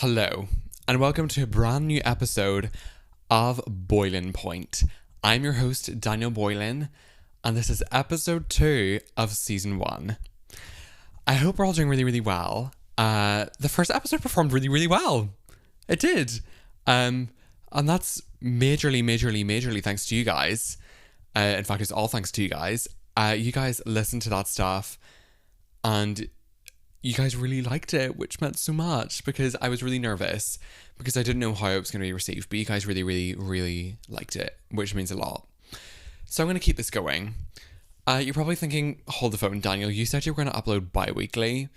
Hello, and welcome to a brand new episode of Boylan Point. I'm your host, Daniel Boylan, and this is episode 2 of season 1. I hope we're all doing really, really well. The first episode performed really, really well. It did. And that's majorly thanks to you guys. In fact, it's all thanks to you guys. You guys listened to that stuff, and you guys really liked it, which meant so much because I was really nervous because I didn't know how it was going to be received, but you guys really liked it, which means a lot. So I'm going to keep this going. You're probably thinking, hold the phone, Daniel, you said you were going to upload bi-weekly.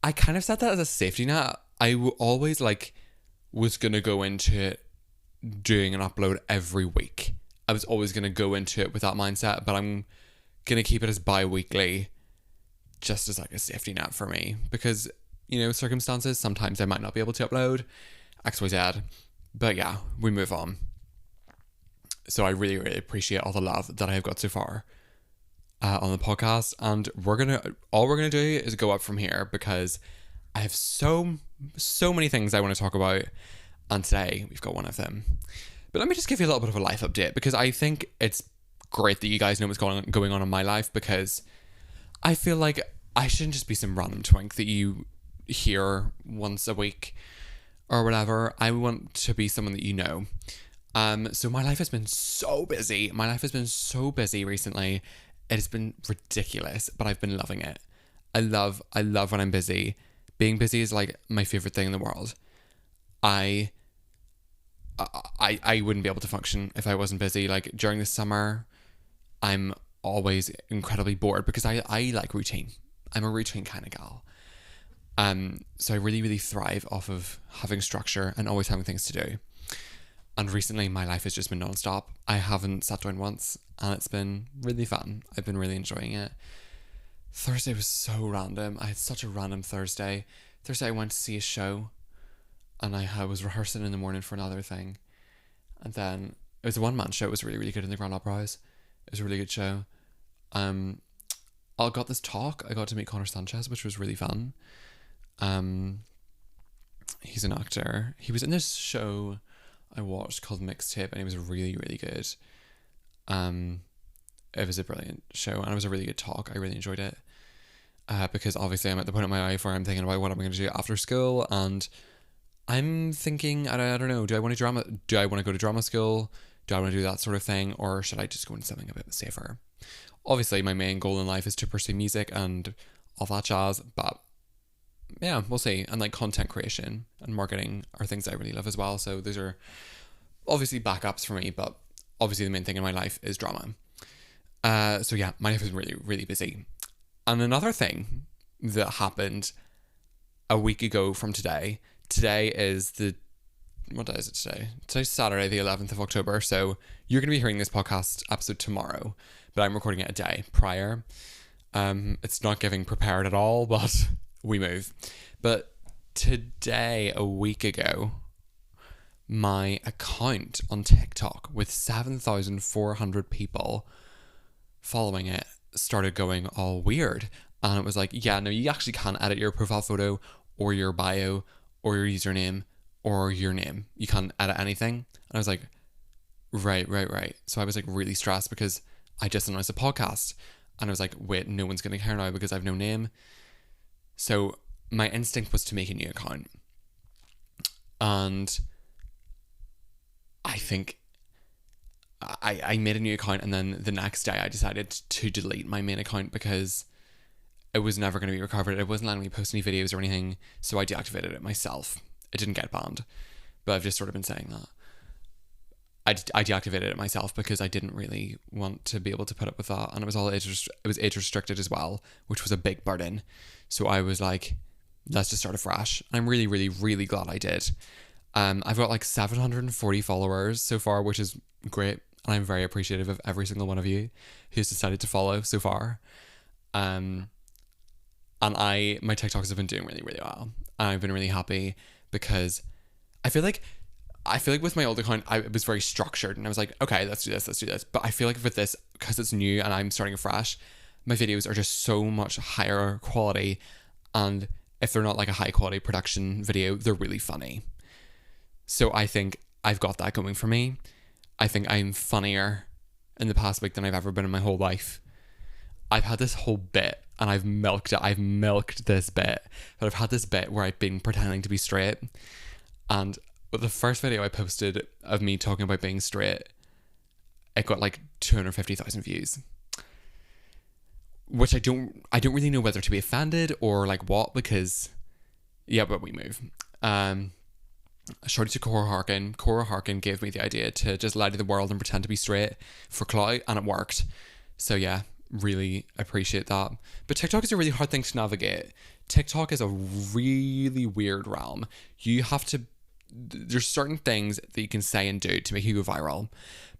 I kind of said that as a safety net. I always was going to go into it doing an upload every week. I was always going to go into it with that mindset, but I'm going to keep it as bi-weekly just as a safety net for me because, circumstances, sometimes I might not be able to upload XYZ, but yeah, we move on. So I really appreciate all the love that I have got so far on the podcast, and all we're gonna do is go up from here because I have so many things I want to talk about, and today we've got one of them. But let me just give you a little bit of a life update because I think it's great that you guys know what's going on in my life, because I feel like I shouldn't just be some random twink that you hear once a week or whatever. I want to be someone that you know. So my life has been so busy. My life has been so busy recently. It has been ridiculous, but I've been loving it. I love when I'm busy. Being busy is my favorite thing in the world. I wouldn't be able to function if I wasn't busy. During the summer, I'm always incredibly bored because I like routine. I'm a routine kind of gal. So I really thrive off of having structure and always having things to do. And recently my life has just been non-stop. I haven't sat down once, and it's been really fun. I've been really enjoying it. Thursday was so random. I had such a random Thursday. Thursday I went to see a show, and I was rehearsing in the morning for another thing. And then it was a one-man show. It was really good in the Grand Opera House. It was a really good show. I got this talk. I got to meet Connor Sanchez, which was really fun. He's an actor. He was in this show I watched called Mixtape, and he was really good. It was a brilliant show, and it was a really good talk. I really enjoyed it. Because obviously I'm at the point in my life where I'm thinking about what I'm going to do after school, and I'm thinking, I don't know, do I want to go to drama school? Do I want to do that sort of thing, or should I just go into something a bit safer? Obviously, my main goal in life is to pursue music and all that jazz, but yeah, we'll see. And content creation and marketing are things that I really love as well. So those are obviously backups for me, but obviously the main thing in my life is drama. So yeah, my life is really busy. And another thing that happened a week ago from today is what day is it today? Today's Saturday, the 11th of October. So you're going to be hearing this podcast episode tomorrow, but I'm recording it a day prior. It's not giving prepared at all, but we move. But today, a week ago, my account on TikTok with 7,400 people following it started going all weird. And it was yeah, no, you actually can't edit your profile photo or your bio or your username or your name. You can't edit anything. And I was like, right. So I was really stressed because I just announced a podcast, and I was like, wait, no one's going to care now because I've no name. So my instinct was to make a new account. And I think I made a new account, and then the next day I decided to delete my main account because it was never going to be recovered. It wasn't letting me post any videos or anything, so I deactivated it myself. It didn't get banned, but I've just sort of been saying that. I deactivated it myself because I didn't really want to be able to put up with that, and it was age restricted as well, which was a big burden. So I was like, let's just start afresh. I'm really glad I did. I've got 740 followers so far, which is great, and I'm very appreciative of every single one of you who's decided to follow so far. And my TikToks have been doing really well, and I've been really happy because I feel like with my old account, it was very structured, and I was like, okay, let's do this. But I feel like with this, because it's new and I'm starting afresh, my videos are just so much higher quality, and if they're not like a high quality production video, they're really funny. So I think I've got that going for me. I think I'm funnier in the past week than I've ever been in my whole life. I've had this whole bit and I've milked it. I've milked this bit. But I've had this bit where I've been pretending to be straight. And the first video I posted of me talking about being straight, it got like 250,000 views. Which I don't really know whether to be offended or like what, because yeah, but we move. Shout out to Cora Harkin. Cora Harkin gave me the idea to just lie to the world and pretend to be straight for clout, and it worked. So yeah, really appreciate that. But TikTok is a really hard thing to navigate. TikTok is a really weird realm. There's certain things that you can say and do to make you go viral,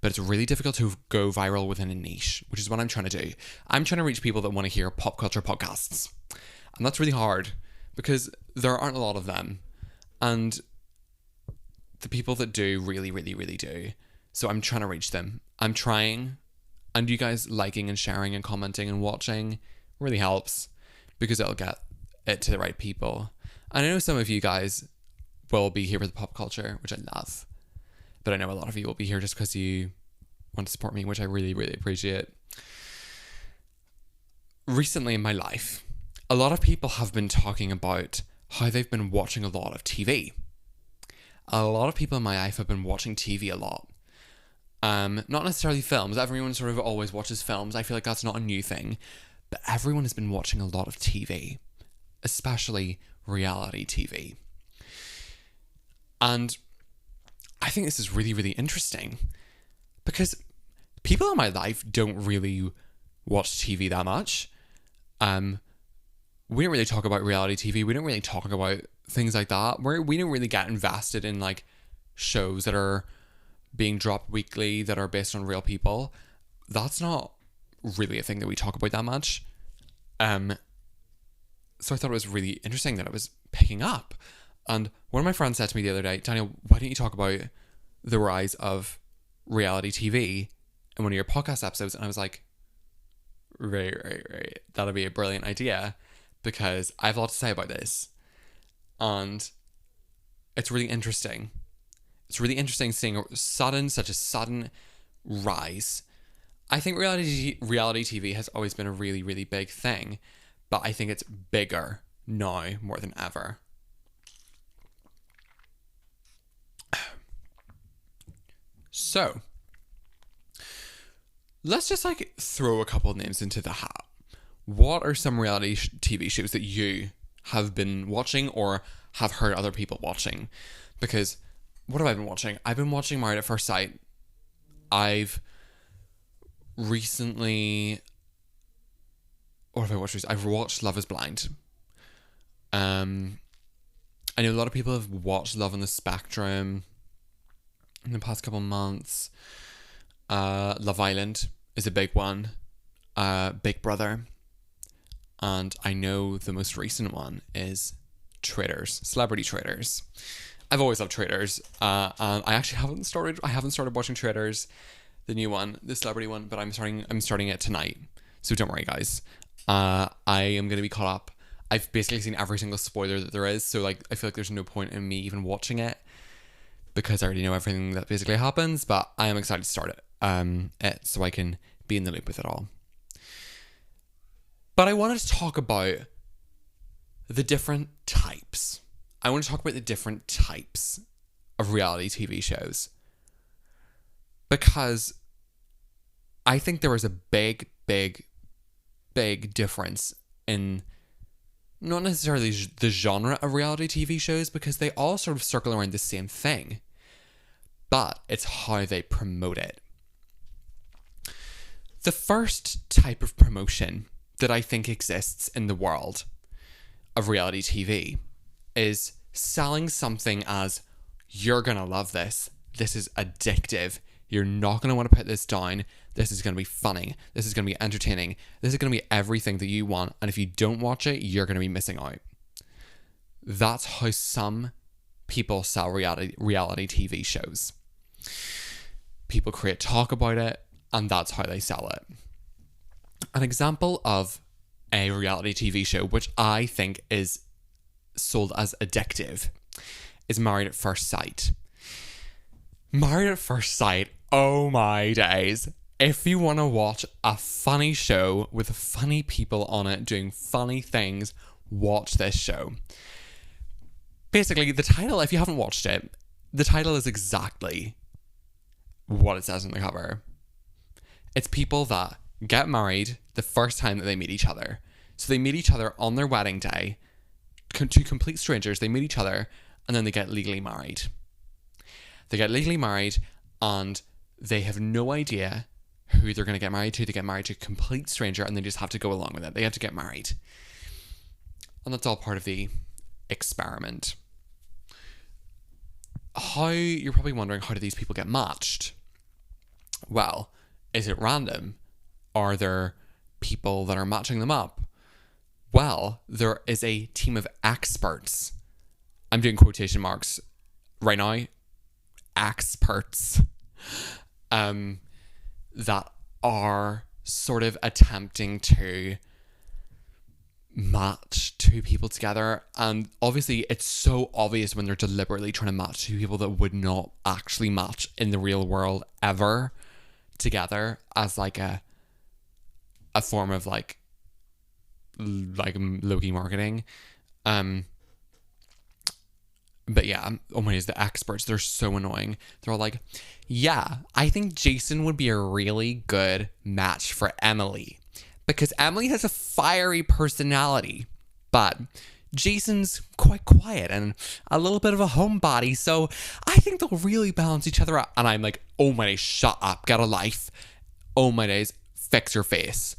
but it's really difficult to go viral within a niche, which is what I'm trying to do. I'm trying to reach people that want to hear pop culture podcasts. And that's really hard because there aren't a lot of them. And the people that do really, really, really do. So I'm trying to reach them. I'm trying. And you guys liking and sharing and commenting and watching really helps because it'll get it to the right people. And I know some of you guys will be here for the pop culture, which I love. But I know a lot of you will be here just because you want to support me, which I really, really appreciate. Recently in my life, a lot of people have been talking about how they've been watching a lot of TV. A lot of people in my life have been watching TV a lot. Not necessarily films. Everyone sort of always watches films. I feel like that's not a new thing. But everyone has been watching a lot of TV, especially reality TV. And I think this is really, really interesting because people in my life don't really watch TV that much. We don't really talk about reality TV. We don't really talk about things like that. We don't really get invested in like shows that are being dropped weekly that are based on real people. That's not really a thing that we talk about that much. So I thought it was really interesting that it was picking up. And one of my friends said to me the other day, Daniel, why don't you talk about the rise of reality TV in one of your podcast episodes? And I was like, right. That'll be a brilliant idea because I have a lot to say about this. And it's really interesting. It's really interesting seeing such a sudden rise. I think reality TV has always been a really, really big thing, but I think it's bigger now more than ever. So, let's just like throw a couple of names into the hat. What are some reality TV shows that you have been watching or have heard other people watching? Because what have I been watching? I've been watching Married at First Sight. I've recently... What have I watched recently? I've watched Love is Blind. I know a lot of people have watched Love on the Spectrum in the past couple months. Love Island is a big one. Big Brother. And I know the most recent one is Traitors, Celebrity Traitors. I've always loved Traitors. And I actually haven't started watching Traitors, the new one, the celebrity one, but I'm starting it tonight. So don't worry, guys. I am going to be caught up. I've basically seen every single spoiler that there is, so like I feel like there's no point in me even watching it because I already know everything that basically happens, but I am excited to start it so I can be in the loop with it all. But I wanted to talk about the different types. I want to talk about the different types of reality TV shows because I think there is a big difference in not necessarily the genre of reality TV shows because they all sort of circle around the same thing, but it's how they promote it. The first type of promotion that I think exists in the world of reality TV is selling something as, you're gonna love this. This is addictive. You're not gonna want to put this down. This is gonna be funny. This is gonna be entertaining. This is gonna be everything that you want. And if you don't watch it, you're gonna be missing out. That's how some people sell reality TV shows. People create talk about it, and that's how they sell it. An example of a reality TV show, which I think is sold as addictive is Married at First Sight. Married at First Sight, oh my days. If you want to watch a funny show with funny people on it doing funny things, watch this show. Basically, the title, if you haven't watched it, the title is exactly what it says on the cover. It's people that get married the first time that they meet each other. So they meet each other on their wedding day. Two complete strangers, they meet each other and then they get legally married. They get legally married and they have no idea who they're going to get married to. They get married to a complete stranger and they just have to go along with it. They have to get married. And that's all part of the experiment. You're probably wondering, how do these people get matched? Well, is it random? Are there people that are matching them up? Well, there is a team of experts. I'm doing quotation marks right now. Experts. That are sort of attempting to match two people together. And obviously it's so obvious when they're deliberately trying to match two people that would not actually match in the real world ever together, as like a form of like low-key marketing. But yeah, oh my goodness, the experts, they're so annoying. They're all like, yeah, I think Jason would be a really good match for Emily because Emily has a fiery personality, but Jason's quite quiet and a little bit of a homebody, so I think they'll really balance each other out. And I'm like, oh my days, shut up, get a life. Oh my days, fix your face.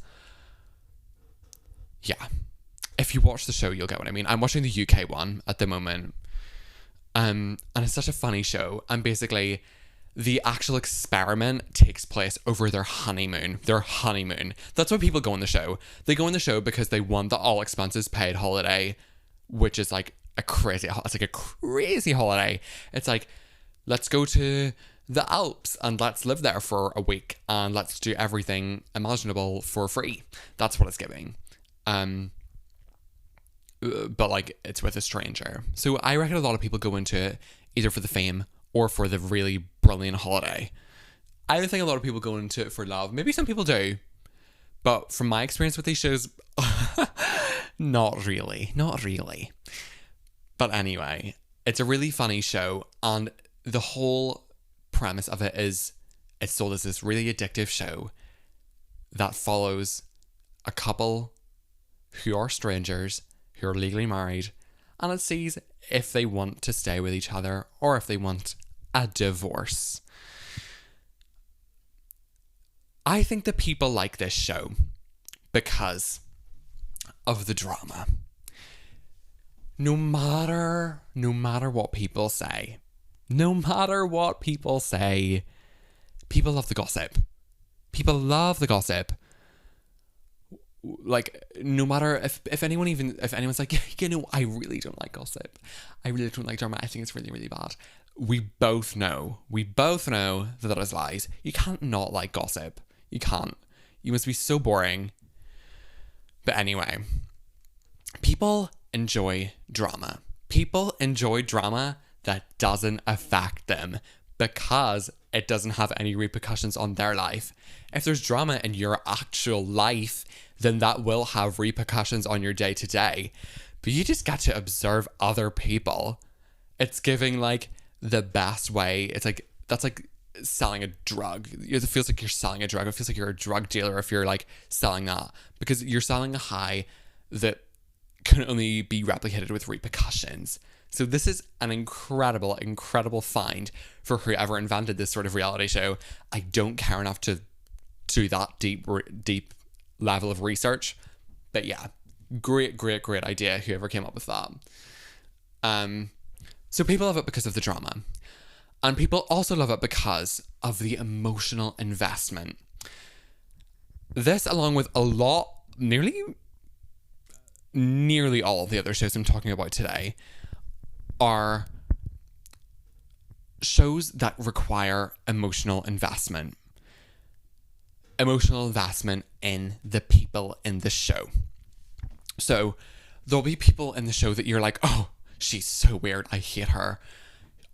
Yeah. If you watch the show, you'll get what I mean. I'm watching the UK one at the moment. And it's such a funny show. And basically, the actual experiment takes place over their honeymoon. Their honeymoon. That's why people go on the show. They go on the show because they want the all expenses paid holiday, which is like it's like a crazy holiday. It's like, let's go to the Alps and let's live there for a week and let's do everything imaginable for free. That's what it's giving. But like it's with a stranger. So I reckon a lot of people go into it either for the fame or for the really brilliant holiday. I don't think a lot of people go into it for love. Maybe some people do. But from my experience with these shows, not really. But anyway, it's a really funny show. And the whole premise of it is it's sold as this really addictive show that follows a couple who are strangers, who are legally married, and it sees if they want to stay with each other or if they want a divorce. I think that people like this show because of the drama. No matter what people say, people love the gossip. People love the gossip. Like, no matter if anyone's like, I really don't like gossip. I really don't like drama. I think it's really, really bad. We both know that is lies. You can't not like gossip. You can't. You must be so boring. But anyway, people enjoy drama. People enjoy drama that doesn't affect them because it doesn't have any repercussions on their life. If there's drama in your actual life, then that will have repercussions on your day to day. But you just get to observe other people. It's giving like the best way. It's like, that's like selling a drug. It feels like you're selling a drug. It feels like you're a drug dealer if you're like selling that, because you're selling a high that can only be replicated with repercussions. So this is an incredible find for whoever invented this sort of reality show. I don't care enough to do that deep level of research, but yeah, great idea, whoever came up with that. So people love it because of the drama, and people also love it because of the emotional investment. This, along with nearly all of the other shows I'm talking about today, are shows that require emotional investment in the people in the show. So there'll be people in the show that you're like, oh, she's so weird. I hate her.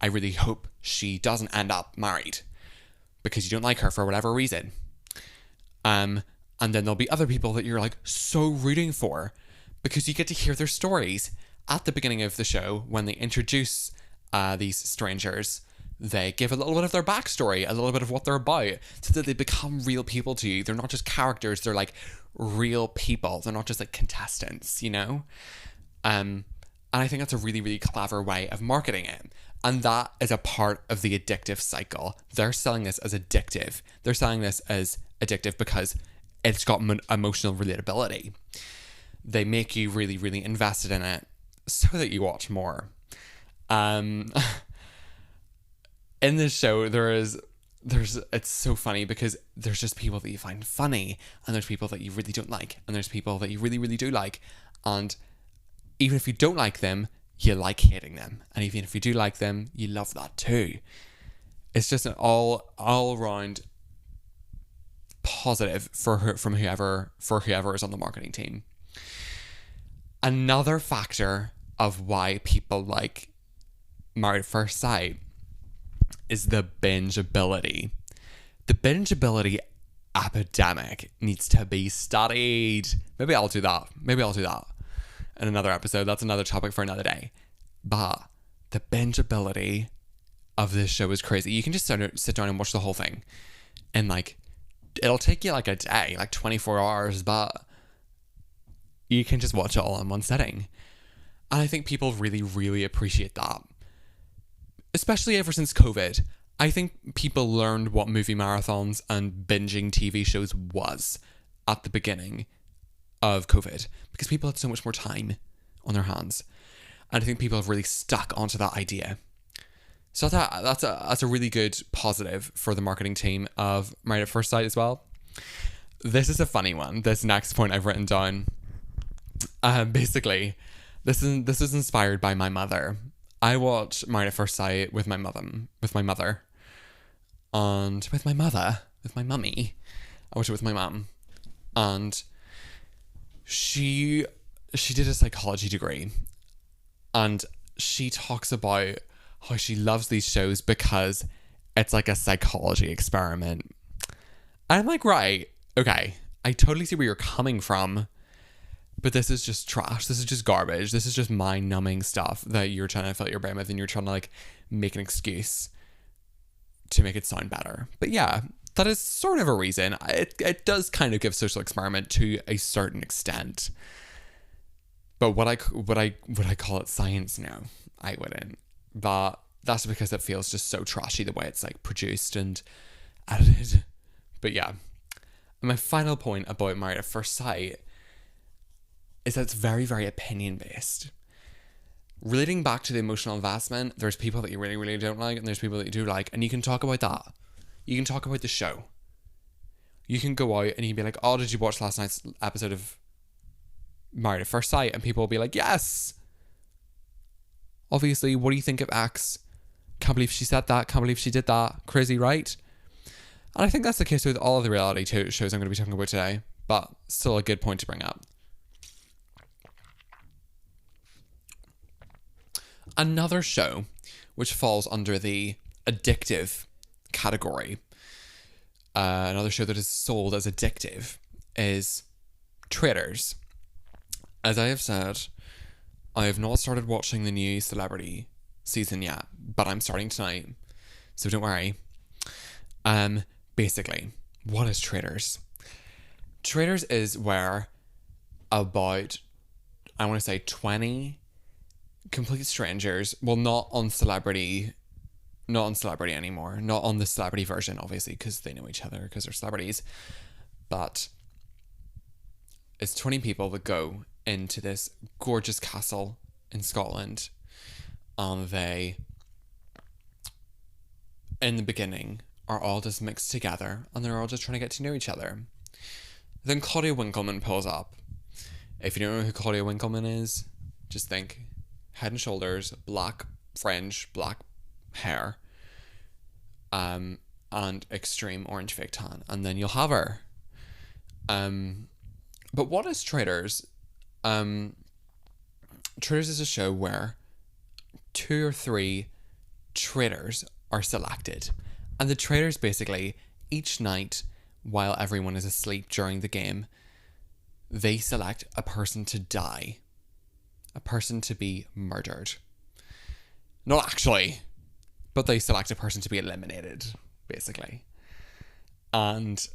I really hope she doesn't end up married because you don't like her for whatever reason. And then there'll be other people that you're like so rooting for because you get to hear their stories. At the beginning of the show, when they introduce these strangers, they give a little bit of their backstory, a little bit of what they're about, so that they become real people to you. They're not just characters, they're like real people. They're not just like contestants, you know? And I think that's a really, really clever way of marketing it. And that is a part of the addictive cycle. They're selling this as addictive. They're selling this as addictive because it's got emotional relatability. They make you really, really invested in it so that you watch more. In this show, there's it's so funny because there's just people that you find funny, and there's people that you really don't like, and there's people that you really, really do like. And even if you don't like them, you like hating them. And even if you do like them, you love that too. It's just an all round positive for whoever is on the marketing team. Another factor of why people like Married at First Sight is the bingeability. The bingeability epidemic needs to be studied. Maybe I'll do that in another episode. That's another topic for another day. But the bingeability of this show is crazy. You can just sit down and watch the whole thing, and like it'll take you like a day, like 24 hours, but you can just watch it all in one sitting. And I think people really, really appreciate that. Especially ever since COVID. I think people learned what movie marathons and binging TV shows was at the beginning of COVID, because people had so much more time on their hands. And I think people have really stuck onto that idea. So that's a really good positive for the marketing team of Married at First Sight as well. This is a funny one. This next point I've written down. Basically, this is inspired by my mother. I watched Married at First Sight with my mother, and with my mummy. I watched it with my mum, and she did a psychology degree, and she talks about how she loves these shows because it's like a psychology experiment. And I'm like, right, okay, I totally see where you're coming from. But this is just trash. This is just garbage. This is just mind-numbing stuff that you're trying to fill your brain with, and you're trying to like make an excuse to make it sound better. But yeah, that is sort of a reason. It does kind of give social experiment to a certain extent. But would I call it science? No, I wouldn't. But that's because it feels just so trashy the way it's like produced and edited. But yeah, and my final point about Married at First Sight is that it's very, very opinion-based. Relating back to the emotional investment, there's people that you really, really don't like, and there's people that you do like, and you can talk about that. You can talk about the show. You can go out and you can be like, oh, did you watch last night's episode of Married at First Sight? And people will be like, yes! Obviously, what do you think of X? Can't believe she said that, can't believe she did that. Crazy, right? And I think that's the case with all of the reality shows I'm going to be talking about today, but still a good point to bring up. Another show which falls under the addictive category, another show that is sold as addictive, is Traitors. As I have said, I have not started watching the new Celebrity season yet, but I'm starting tonight, so don't worry. Basically, what is Traitors? Traitors is where about, I want to say 20 complete strangers, well, not on Celebrity anymore, not on the Celebrity version, obviously, because they know each other, because they're celebrities, but it's 20 people that go into this gorgeous castle in Scotland, and they, in the beginning, are all just mixed together, and they're all just trying to get to know each other. Then Claudia Winkleman pulls up. If you don't know who Claudia Winkleman is, just think Head and Shoulders, black fringe, black hair, and extreme orange fake tan, and then you'll have her. But what is Traitors? Traitors is a show where 2 or 3 traitors are selected. And the traitors basically, each night, while everyone is asleep during the game, they select a person to die. A person to be murdered. Not actually, but they select a person to be eliminated, basically. And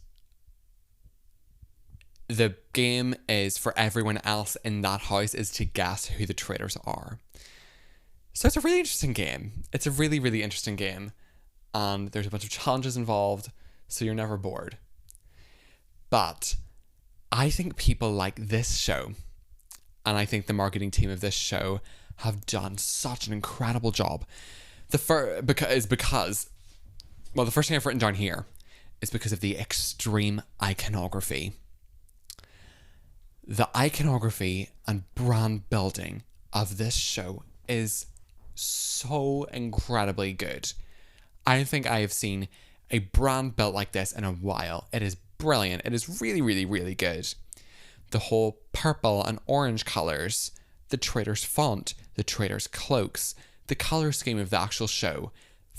the game is for everyone else in that house is to guess who the traitors are. So it's a really interesting game. It's a really, really interesting game. And there's a bunch of challenges involved, so you're never bored. But I think people like this show, and I think the marketing team of this show have done such an incredible job. The first thing I've written down here is because of the extreme iconography. The iconography and brand building of this show is so incredibly good. I don't think I have seen a brand built like this in a while. It is brilliant. It is really, really, really good. The whole purple and orange colours, the traitors' font, the traitors' cloaks, the colour scheme of the actual show,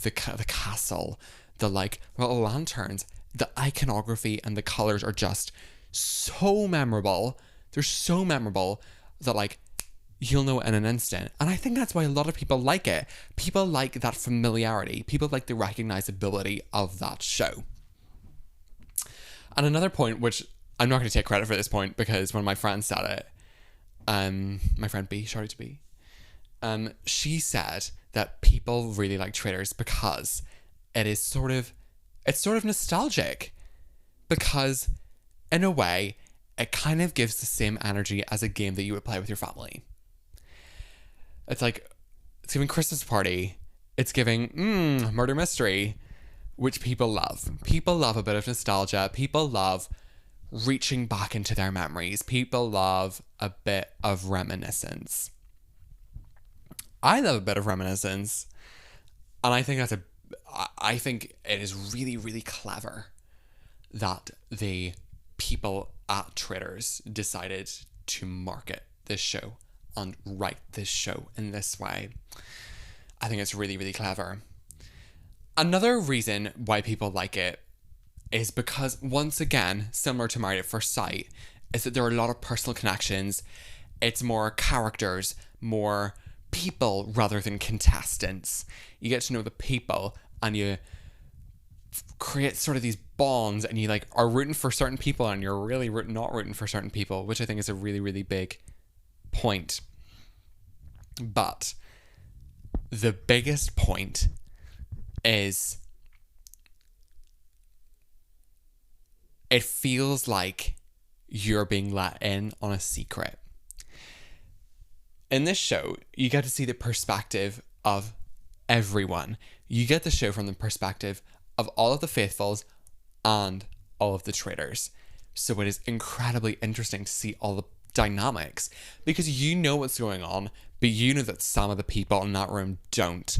the castle, the little lanterns, the iconography and the colours are just so memorable. They're so memorable that you'll know in an instant. And I think that's why a lot of people like it. People like that familiarity. People like the recognizability of that show. And another point, which I'm not going to take credit for this point because when my friend said it, my friend B, shout out to B, she said that people really like traitors because it's sort of nostalgic. Because in a way, it kind of gives the same energy as a game that you would play with your family. It's giving Christmas party. It's giving murder mystery, which people love. People love a bit of nostalgia. People love reaching back into their memories. People love a bit of reminiscence. I love a bit of reminiscence, and I think I think it is really, really clever that the people at Traitors decided to market this show and write this show in this way. I think it's really, really clever. Another reason why people like it is because, once again, similar to Married at First Sight, is that there are a lot of personal connections. It's more characters, more people rather than contestants. You get to know the people and you create sort of these bonds, and you are rooting for certain people and you're really not rooting for certain people, which I think is a really, really big point. But the biggest point is it feels like you're being let in on a secret. In this show, you get to see the perspective of everyone. You get the show from the perspective of all of the faithfuls and all of the traitors. So it is incredibly interesting to see all the dynamics, because you know what's going on, but you know that some of the people in that room don't,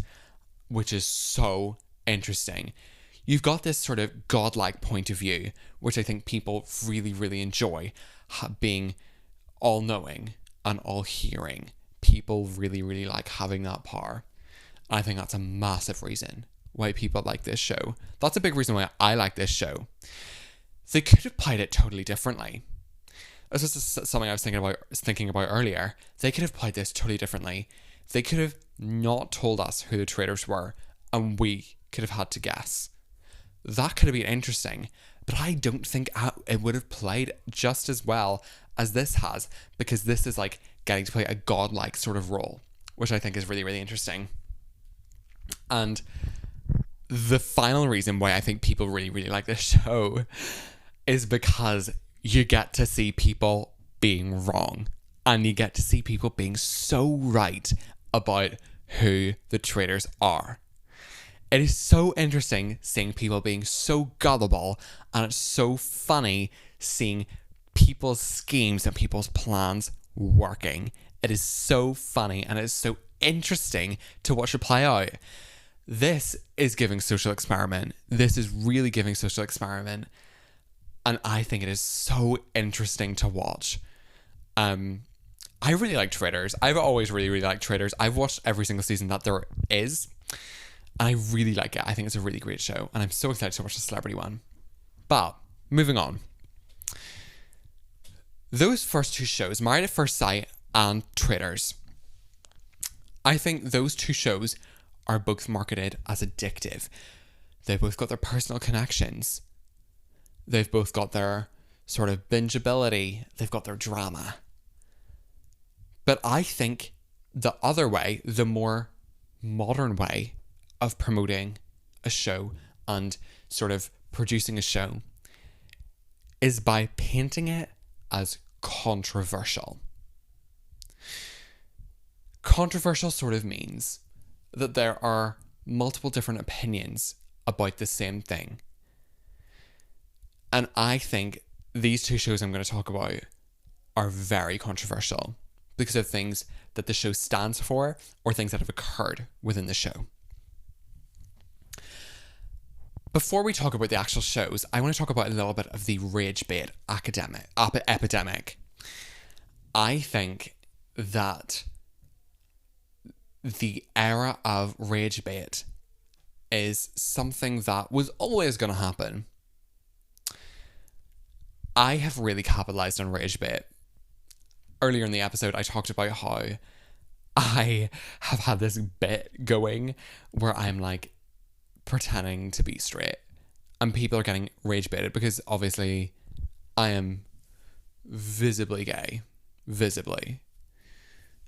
which is so interesting. You've got this sort of godlike point of view, which I think people really, really enjoy, being all-knowing and all-hearing. People really, really like having that power. I think that's a massive reason why people like this show. That's a big reason why I like this show. They could have played it totally differently. This is something I was thinking about earlier. They could have played this totally differently. They could have not told us who the traitors were, and we could have had to guess. That could have been interesting, but I don't think it would have played just as well as this has, because this is getting to play a godlike sort of role, which I think is really, really interesting. And the final reason why I think people really, really like this show is because you get to see people being wrong, and you get to see people being so right about who the traitors are. It is so interesting seeing people being so gullible, and it's so funny seeing people's schemes and people's plans working. It is so funny, and it's so interesting to watch it play out. This is giving social experiment. This is really giving social experiment. And I think it is so interesting to watch. I really like Traitors. I've always really, really liked Traitors. I've watched every single season that there is, and I really like it. I think it's a really great show, and I'm so excited to watch the celebrity one. But, moving on. Those first two shows, Married at First Sight and Traitors, I think those two shows are both marketed as addictive. They've both got their personal connections. They've both got their sort of bingeability. They've got their drama. But I think the other way, the more modern way of promoting a show and sort of producing a show is by painting it as controversial. Controversial sort of means that there are multiple different opinions about the same thing. And I think these two shows I'm going to talk about are very controversial because of things that the show stands for or things that have occurred within the show. Before we talk about the actual shows, I want to talk about a little bit of the rage bait epidemic. I think that the era of rage bait is something that was always going to happen. I have really capitalized on rage bait. Earlier in the episode, I talked about how I have had this bit going where I'm like pretending to be straight and people are getting rage baited because obviously I am visibly gay. Visibly.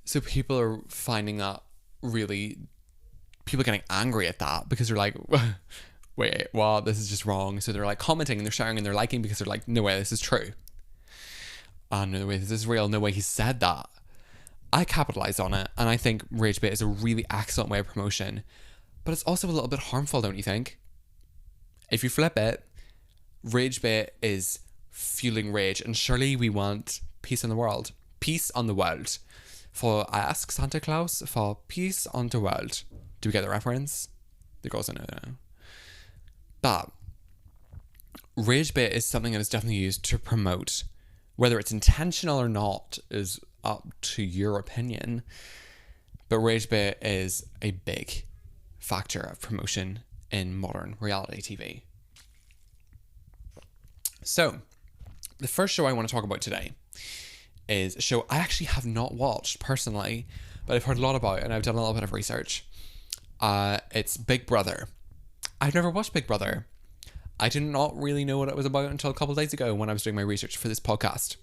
So people are finding that really, people getting angry at that because they're like, wait, well, this is just wrong. So they're like commenting and they're sharing and they're liking because they're like, no way, this is true. No way, this is real. No way he said that. I capitalize on it, and I think rage bait is a really excellent way of promotion, but it's also a little bit harmful, don't you think? If you flip it, rage bait is fueling rage, and surely we want peace in the world. Peace on the world. For I ask Santa Claus for peace on the world. Do we get the reference? The girls don't know. But rage bait is something that is definitely used to promote. Whether it's intentional or not is up to your opinion. But rage bait is a big factor of promotion in modern reality TV. So, the first show I want to talk about today is a show I actually have not watched personally, but I've heard a lot about and I've done a little bit of research. It's Big Brother. I've never watched Big Brother. I did not really know what it was about until a couple of days ago when I was doing my research for this podcast.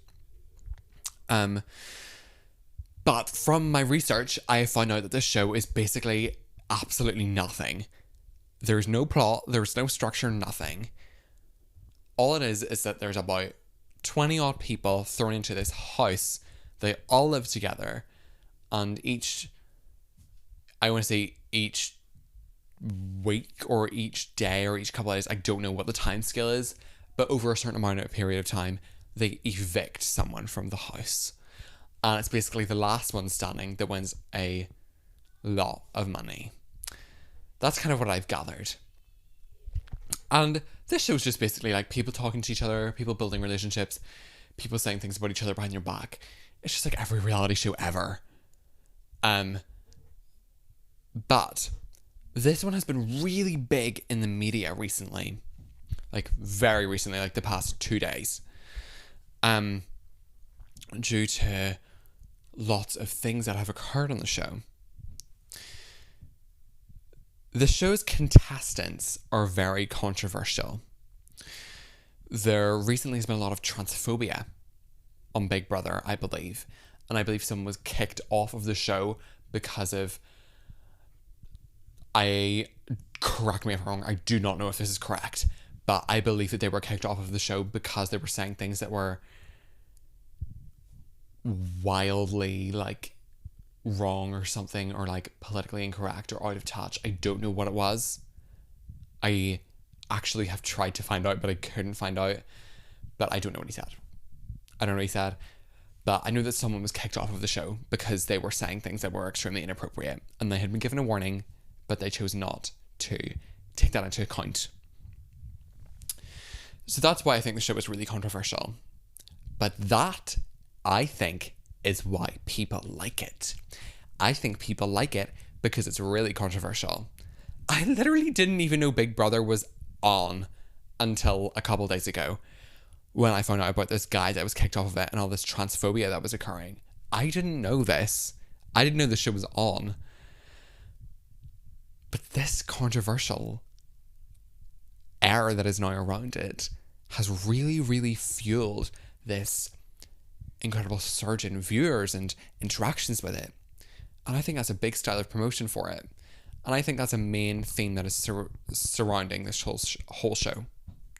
But from my research, I found out that this show is basically absolutely nothing. There's no plot, there's no structure, nothing. All it is that there's about 20 odd people thrown into this house. They all live together, and each week or each day or each couple of days, I don't know what the time scale is, but over a certain amount of period of time, they evict someone from the house. And it's basically the last one standing that wins a lot of money. That's kind of what I've gathered. And this show is just basically like people talking to each other, people building relationships, people saying things about each other behind your back. It's just like every reality show ever. But this one has been really big in the media recently. Like very recently, like the past 2 days. Due to lots of things that have occurred on the show. The show's contestants are very controversial. There recently has been a lot of transphobia on Big Brother, I believe. And I believe someone was kicked off of the show because of... correct me if I'm wrong, I do not know if this is correct, but I believe that they were kicked off of the show because they were saying things that were wildly like wrong or something, or like politically incorrect or out of touch. I don't know what it was. I actually have tried to find out, but I couldn't find out. But I don't know what he said. I don't know what he said. But I know that someone was kicked off of the show because they were saying things that were extremely inappropriate, and they had been given a warning, but they chose not to take that into account. So that's why I think the show is really controversial. But that, I think, is why people like it. I think people like it because it's really controversial. I literally didn't even know Big Brother was on until a couple days ago when I found out about this guy that was kicked off of it and all this transphobia that was occurring. I didn't know this. I didn't know the show was on. But this controversial air that is now around it has really, really fueled this incredible surge in viewers and interactions with it. And I think that's a big style of promotion for it. And I think that's a main theme that is surrounding this whole show.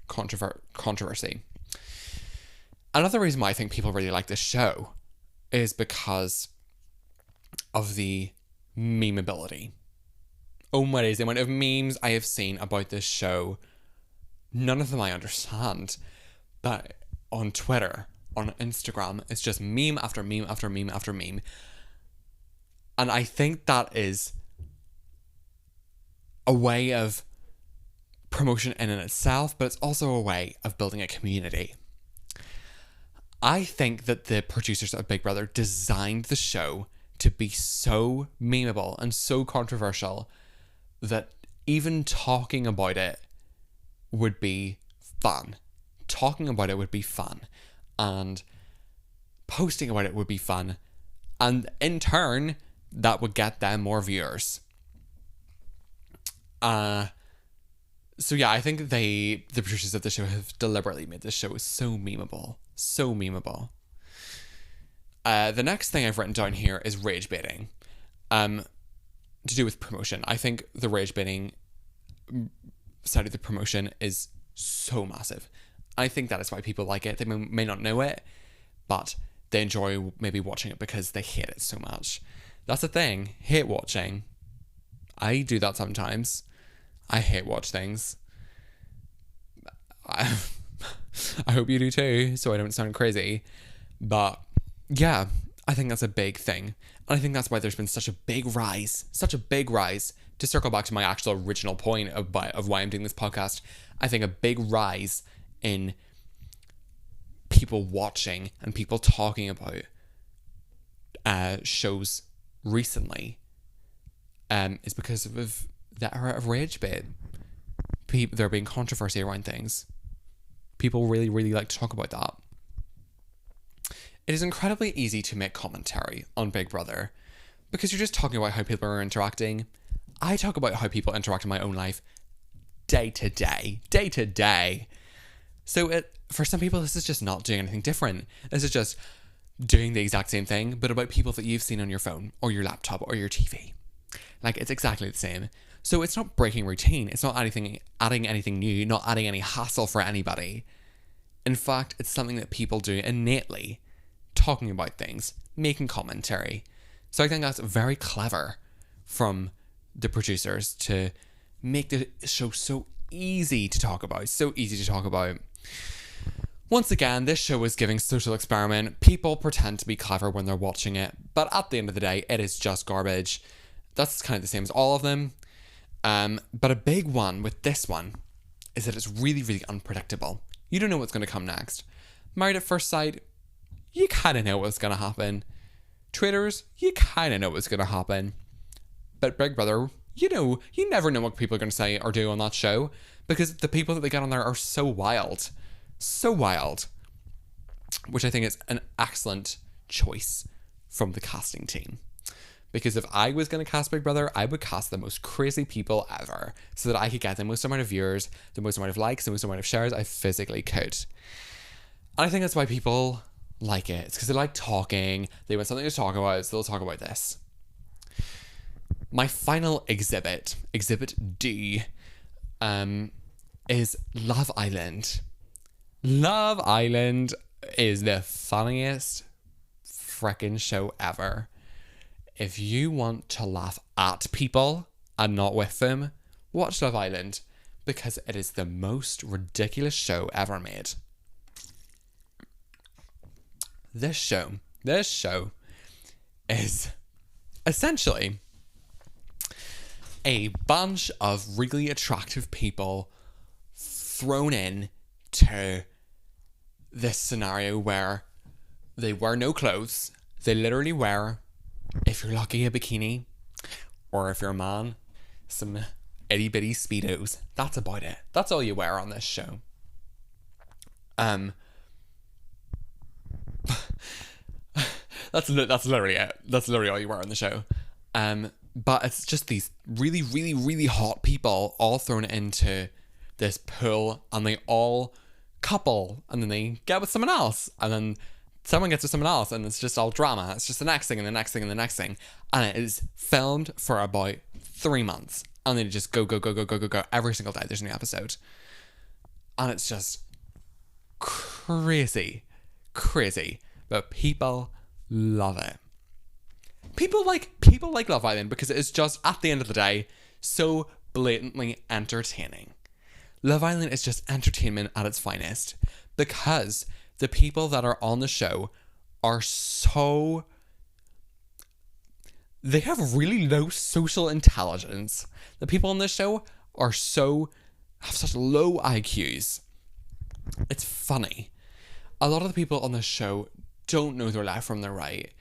Controversy. Another reason why I think people really like this show is because of the memeability. Oh my days, the amount of memes I have seen about this show, none of them I understand. But on Twitter, on Instagram, it's just meme after meme after meme after meme. And I think that is a way of promotion in and itself, but it's also a way of building a community. I think that the producers of Big Brother designed the show to be so memeable and so controversial that even talking about it would be fun. Talking about it would be fun. And posting about it would be fun. And in turn, that would get them more viewers. So yeah, I think the producers of the show have deliberately made this show so memeable. So memeable. The next thing I've written down here is rage baiting. To do with promotion. I think the rage baiting side of the promotion is so massive. I think that is why people like it. They may not know it, but they enjoy maybe watching it because they hate it so much. That's the thing. Hate watching. I do that sometimes. I hate watch things. I hope you do too, so I don't sound crazy. But yeah, I think that's a big thing. And I think that's why there's been such a big rise, to circle back to my actual original point of why I'm doing this podcast. I think a big rise in people watching and people talking about shows recently is because of the era of rage bait. There being controversy around things. People really, really like to talk about that. It is incredibly easy to make commentary on Big Brother because you're just talking about how people are interacting. I talk about how people interact in my own life day to day. So for some people, this is just not doing anything different. This is just doing the exact same thing, but about people that you've seen on your phone or your laptop or your TV. Like, it's exactly the same. So it's not breaking routine. It's not adding anything new, not adding any hassle for anybody. In fact, it's something that people do innately, talking about things, making commentary. So I think that's very clever from the producers to make the show so easy to talk about. Once again, this show is giving social experiment. People pretend to be clever when they're watching it, but at the end of the day, it is just garbage. That's kind of the same as all of them. But a big one with this one is that it's really, really unpredictable. You don't know what's going to come next. Married at First Sight, you kind of know what's going to happen. Traders, you kind of know what's going to happen. But Big Brother, you never know what people are going to say or do on that show because the people that they get on there are so wild. So wild. Which I think is an excellent choice from the casting team. Because if I was going to cast Big Brother, I would cast the most crazy people ever so that I could get the most amount of viewers, the most amount of likes, the most amount of shares I physically could. And I think that's why people like it. It's because they like talking. They want something to talk about, so they'll talk about this. My final exhibit, Exhibit D, is Love Island. Love Island is the funniest freaking show ever. If you want to laugh at people and not with them, watch Love Island because it is the most ridiculous show ever made. This show is essentially a bunch of really attractive people thrown in to this scenario where they wear no clothes, They literally wear, if you're lucky, a bikini, or if you're a man, some itty bitty Speedos. That's about it. That's all you wear on this show. That's literally it. That's literally all you wear on the show. But it's just these really, really, really hot people all thrown into this pool, and they all couple, and then they get with someone else, and then someone gets with someone else, and it's just all drama. It's just the next thing and the next thing and the next thing. And it is filmed for about 3 months. And they just go every single day. There's a new episode. And it's just crazy. But people love it. People like Love Island because it is just, at the end of the day, so blatantly entertaining. Love Island is just entertainment at its finest. Because the people that are on the show are so... They have really low social intelligence. The people on this show have such low IQs. It's funny. A lot of the people on this show don't know their left from their right.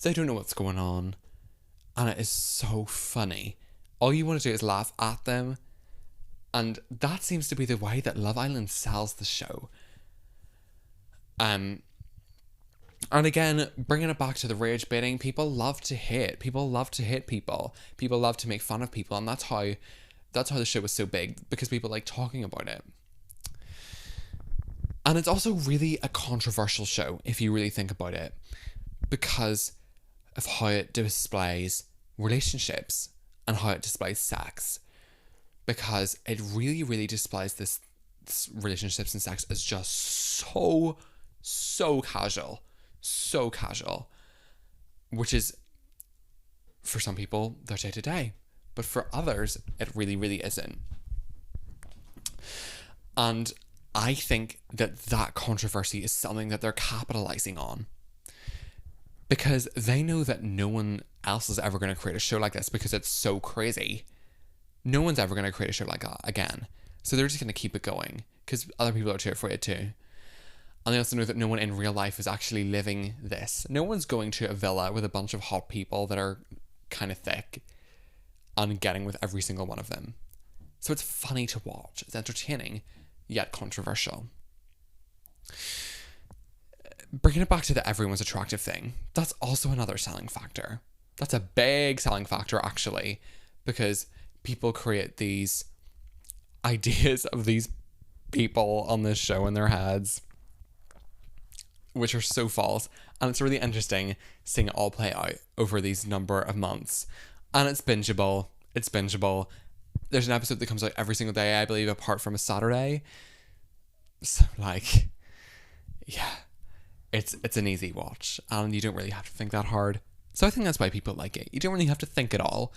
They don't know what's going on. And it is so funny. All you want to do is laugh at them. And that seems to be the way that Love Island sells the show. And again, bringing it back to the rage baiting, people love to hate. People love to hit people. People love to make fun of people. And that's how the show was so big, because people like talking about it. And it's also really a controversial show, if you really think about it, because of how it displays relationships and how it displays sex. Because it really, really displays this relationships and sex as just so casual. So casual. Which is, for some people, their day to day. But for others, it really, really isn't. And I think that controversy is something that they're capitalizing on. Because they know that no one else is ever going to create a show like this, because it's so crazy. No one's ever going to create a show like that again. So they're just going to keep it going, because other people are too afraid to. And they also know that no one in real life is actually living this. No one's going to a villa with a bunch of hot people that are kind of thick and getting with every single one of them. So it's funny to watch. It's entertaining, yet controversial. Bringing it back to the everyone's attractive thing, that's also another selling factor. That's a big selling factor, actually, because people create these ideas of these people on this show in their heads, which are so false. And it's really interesting seeing it all play out over these number of months. And it's bingeable. There's an episode that comes out every single day, I believe, apart from a Saturday. So, like, yeah, it's an easy watch. And you don't really have to think that hard. So I think that's why people like it. You don't really have to think at all.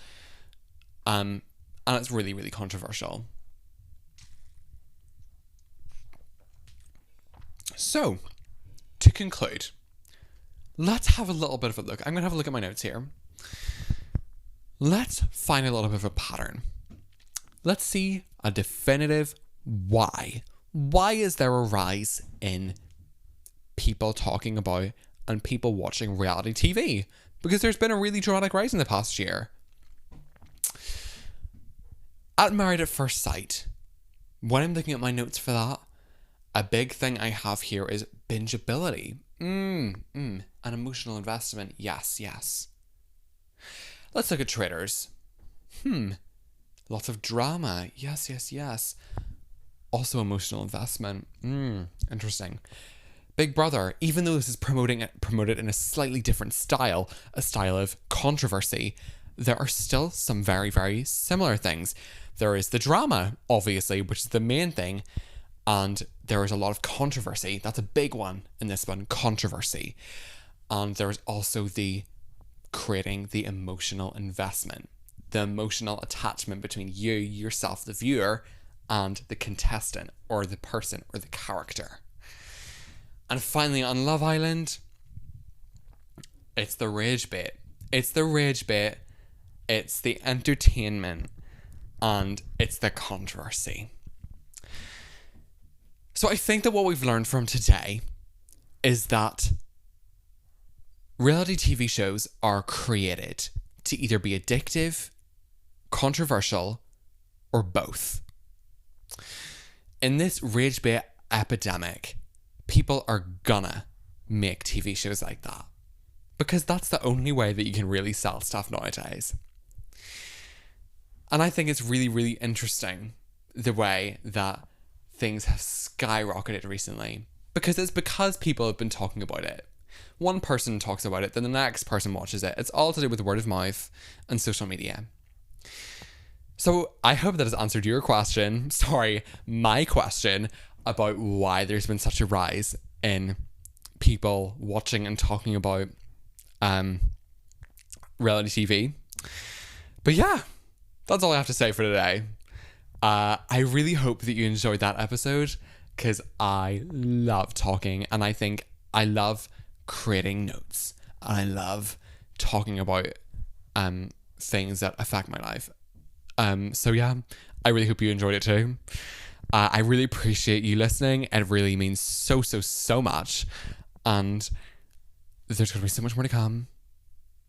And it's really, really controversial. So, to conclude, let's have a little bit of a look. I'm going to have a look at my notes here. Let's find a little bit of a pattern. Let's see a definitive why. Why is there a rise in people talking about and people watching reality TV? Because there's been a really dramatic rise in the past year. At Married at First Sight, when I'm looking at my notes for that, a big thing I have here is bingeability. An emotional investment. Yes. Let's look at Traitors. Lots of drama. Yes. Also emotional investment. Interesting. Big Brother, even though this is promoted in a slightly different style, a style of controversy, there are still some very, very similar things. There is the drama, obviously, which is the main thing. And there is a lot of controversy. That's a big one in this one, controversy. And there is also the creating the emotional investment, the emotional attachment between you, yourself, the viewer, and the contestant or the person or the character. And finally, on Love Island, it's the rage bait. It's the entertainment, and it's the controversy. So I think that what we've learned from today is that Reality TV shows are created to either be addictive, controversial, or both. In this rage bait epidemic, people are gonna make TV shows like that because that's the only way that you can really sell stuff nowadays. And I think it's really, really interesting the way that things have skyrocketed recently because people have been talking about it. One person talks about it, then the next person watches it. It's all to do with word of mouth and social media. So I hope that has answered your question. Sorry, my question about why there's been such a rise in people watching and talking about reality TV. But yeah, that's all I have to say for today. I really hope that you enjoyed that episode because I love talking and I think I love creating notes and I love talking about things that affect my life. So yeah, I really hope you enjoyed it too. I really appreciate you listening. It really means so much. And there's going to be so much more to come.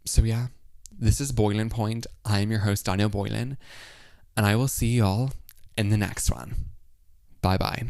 So yeah, this is Boylan Point. I am your host, Daniel Boylan. And I will see you all in the next one. Bye bye.